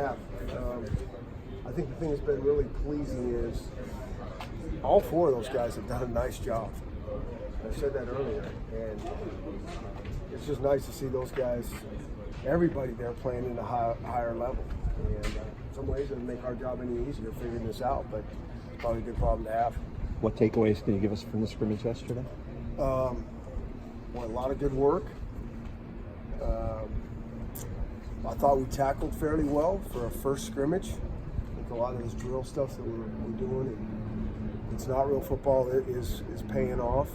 have. I think the thing that's been really pleasing is all four of those guys have done a nice job. I said that earlier, and it's just nice to see those guys, everybody there playing in a higher level. And in some ways, it doesn't make our job any easier figuring this out, but it's probably a good problem to have. What takeaways can you give us from the scrimmage yesterday? Well, a lot of good work. I thought we tackled fairly well for a first scrimmage. I think a lot of this drill stuff that we're doing, and it's not real football, is paying off.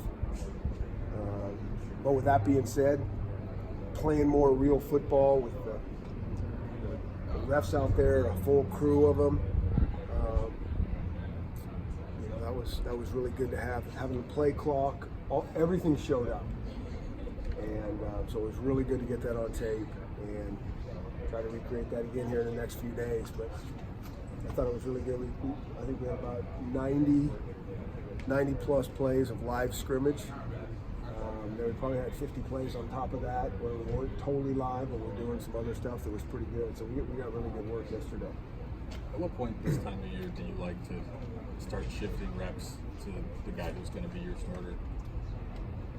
But with that being said, playing more real football with the refs out there, a full crew of them, that was really good to have. Having a play clock, everything showed up. And so it was really good to get that on tape and try to recreate that again here in the next few days. But I thought it was really good. I think we had about 90 plus plays of live scrimmage. Then we probably had 50 plays on top of that where we weren't totally live, but we're doing some other stuff that was pretty good. So we got really good work yesterday. At what point this time of year do you like to start shifting reps to the guy who's going to be your starter?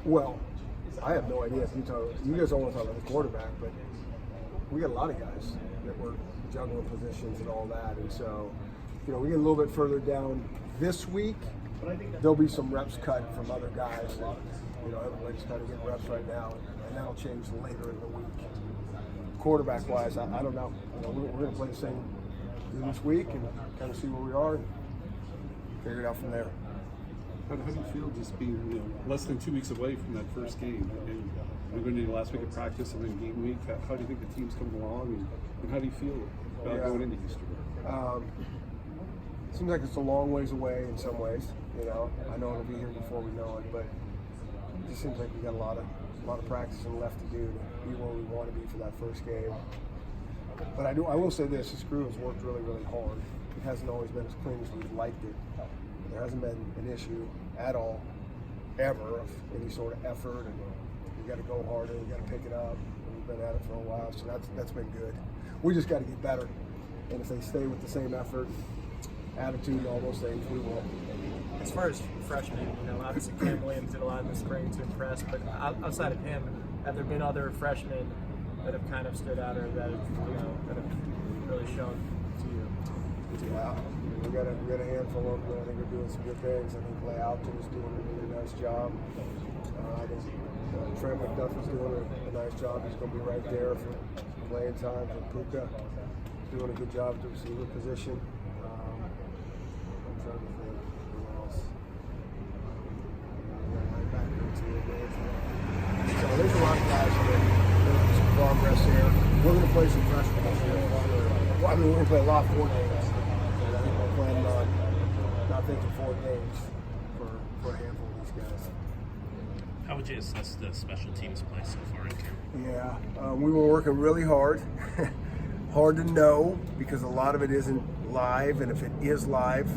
Well, I have no idea if you guys almost talk about the quarterback, but we got a lot of guys that were juggling positions and all that. And so, we get a little bit further down this week, there'll be some reps cut from other guys. Everybody's kind of getting reps right now, and that'll change later in the week. Quarterback-wise, I don't know. We're going to play the same this week and kind of see where we are and figure it out from there. How do you feel just being less than 2 weeks away from that first game? And we're going to the last week of practice and then game week. How do you think the team's coming along, and how do you feel about going into Easter? Seems like it's a long ways away in some ways. I know it'll be here before we know it, but it just seems like we got a lot of practicing left to do to be where we want to be for that first game. But I will say this crew has worked really, really hard. It hasn't always been as clean as we'd liked it. There hasn't been an issue at all, ever, of any sort of effort, and we got to go harder, we got to pick it up. And we've been at it for a while, so that's been good. We just got to get better, and if they stay with the same effort, attitude, all those things, we will. As far as freshmen, obviously Cam Williams did a lot in the spring to impress, but outside of him, have there been other freshmen that have kind of stood out or that have really shown to you? Yeah, we got a handful of them. I think we're doing some good things. I think Layalton is doing a really nice job. I think Trent McDuff is doing a nice job. He's going to be right there for playing time. And Puka is doing a good job at the receiver position. I'm trying to think who else. So there's a lot of guys that are making some progress here. We're going to play some freshmen this year. We're going to play a lot of 4 games. And I think we're planning on not thinking 4 games for a handful of these guys. How would you assess the special teams play so far in camp? Yeah, we were working really hard. Hard to know because a lot of it isn't live, and if it is live,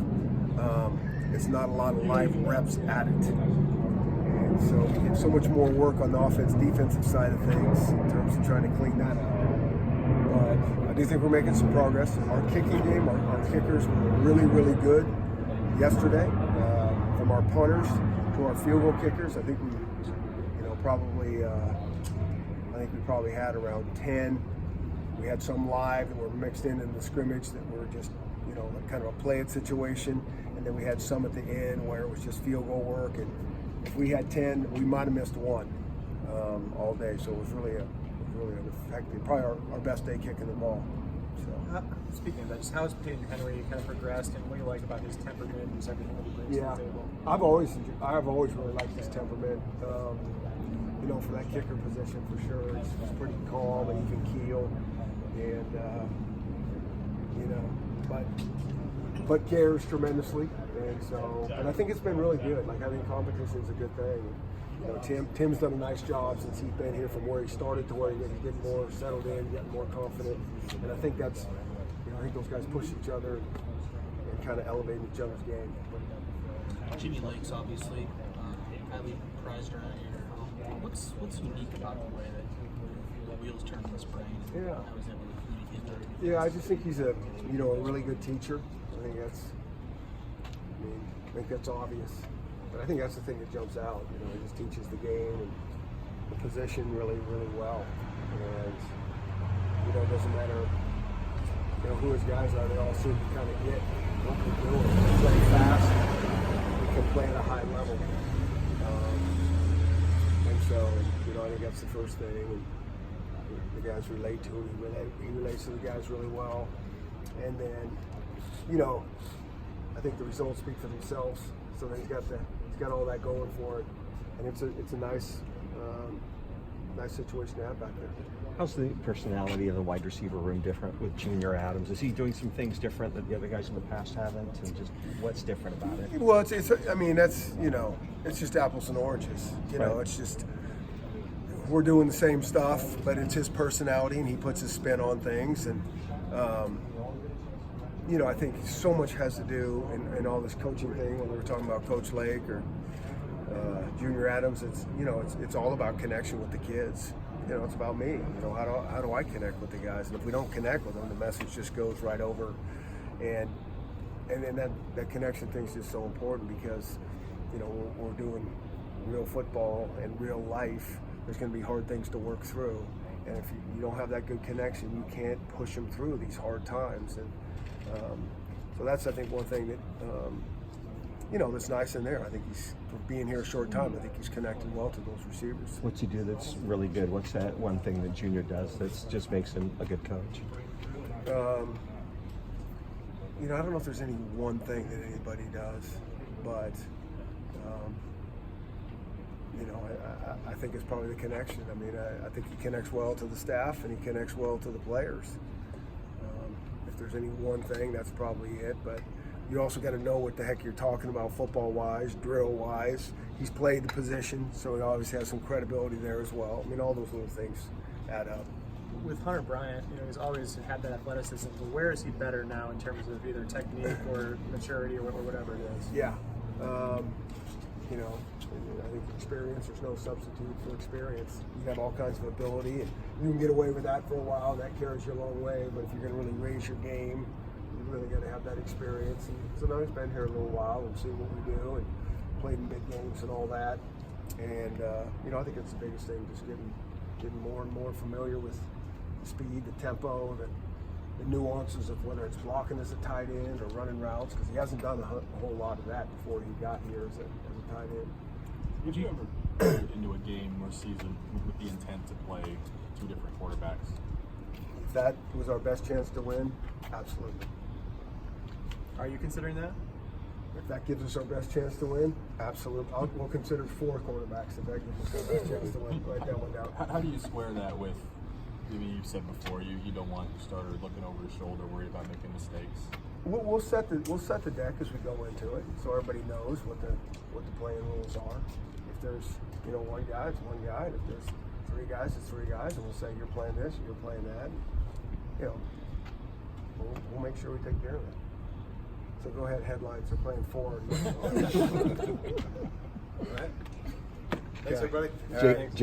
it's not a lot of live reps at it. And so we get so much more work on the defensive side of things in terms of trying to clean that up. But I do think we're making some progress. Our kicking game, our kickers were really, really good yesterday. From our punters to our field goal kickers, I think we probably had around 10. We had some live that were mixed in the scrimmage that were just, kind of a play-it situation. And then we had some at the end where it was just field goal work. And if we had 10, we might have missed 1 all day. So it was really an effective, probably our best day kicking the ball. So. Speaking of that, just how has Peyton Henry kind of progressed, and what do you like about his temperament and everything that he brings to the table? I have always really liked his temperament. For that kicker position for sure, he's pretty calm and even keel, and but cares tremendously, and so. And I think it's been really good. Like, I think competition is a good thing. Tim's done a nice job since he's been here, from where he started to where he's getting more settled in, getting more confident, and I think that's. I think those guys push each other and kind of elevate each other's game. Jimmy Lake's obviously highly prized around here. What's unique about the way that the wheels turn in his brain? Yeah. How he's able to communicate Yeah, I just think he's a really good teacher. I think that's obvious, but I think that's the thing that jumps out. He just teaches the game and the position really, really well, and it doesn't matter who his guys are. They all seem to kind of get what they're doing. They play fast. They can play at a high level, and so I think that's the first thing. And the guys relate to him. He relates to the guys really well, and then I think the results speak for themselves. So then he's got all that going for it, and it's a nice situation to have back there. How's the personality of the wide receiver room different with Junior Adams? Is he doing some things different that the other guys in the past haven't? And just what's different about it? Well, it's it's just apples and oranges. Right. It's just we're doing the same stuff, but it's his personality and he puts his spin on things. And I think so much has to do in all this coaching thing. When we were talking about Coach Lake or Junior Adams, it's all about connection with the kids. It's about me. How do I connect with the guys? And if we don't connect with them, the message just goes right over. And then that connection thing's just so important because we're doing real football and real life. There's going to be hard things to work through, and if you don't have that good connection, you can't push them through these hard times. And so that's, I think, one thing that that's nice in there. I think for being here a short time, I think he's connecting well to those receivers. What's he do that's really good? What's that one thing that Junior does that just makes him a good coach? I don't know if there's any one thing that anybody does, but I think it's probably the connection. I think he connects well to the staff and he connects well to the players. If there's any one thing, that's probably it. But you also got to know what the heck you're talking about football-wise, drill-wise. He's played the position, so he always has some credibility there as well. All those little things add up. With Hunter Bryant, he's always had that athleticism, but where is he better now in terms of either technique or maturity or whatever it is? Yeah. I think experience, there's no substitute for experience. You have all kinds of ability, and you can get away with that for a while, and that carries you a long way, but if you're going to really raise your game, you really got to have that experience. And so now he's been here a little while and seen what we do and played in big games and all that. And, I think it's the biggest thing, just getting more and more familiar with the speed, the tempo, the nuances of whether it's blocking as a tight end or running routes, because he hasn't done a whole lot of that before he got here as a tight end. Would you ever go into a game or season with the intent to play two different quarterbacks? If that was our best chance to win, absolutely. Are you considering that? If that gives us our best chance to win, absolutely. We'll consider 4 quarterbacks if that gives us our best chance to win. Write that one down. How do you square that with, you've said before, you don't want your starter looking over his shoulder, worried about making mistakes? We'll set the deck as we go into it, so everybody knows what the playing rules are. If there's one guy, it's one guy. And if there's 3 guys, it's 3 guys, and we'll say you're playing this, you're playing that. And, we'll make sure we take care of it. So go ahead, headlines. They're playing 4. All right. Thanks, everybody. Jake.